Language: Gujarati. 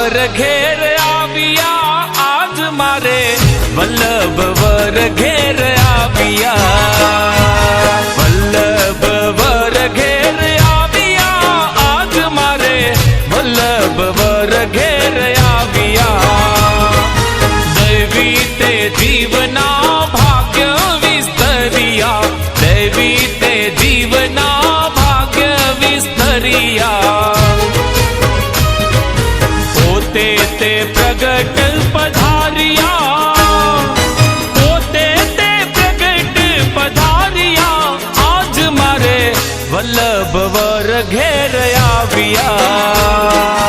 વર ઘેર આવ્યા, આજ મારે વલ્લભ વર ઘેર આવ્યા, વલ્લભ વર ઘેર આવ્યા, આજ મારે વલ્લભ વર ઘેર આવ્યા। દૈવી તે જીવના ભાગ્ય વિસ્તરિયા, દૈવી તે જીવના ભાગ્ય વિસ્તરિયા। પોતે તે પ્રગટ પધારિયા, પોતે તે પ્રગટ પધારિયા, આજ મારે વલ્લભ વર ઘેર આવ્યા।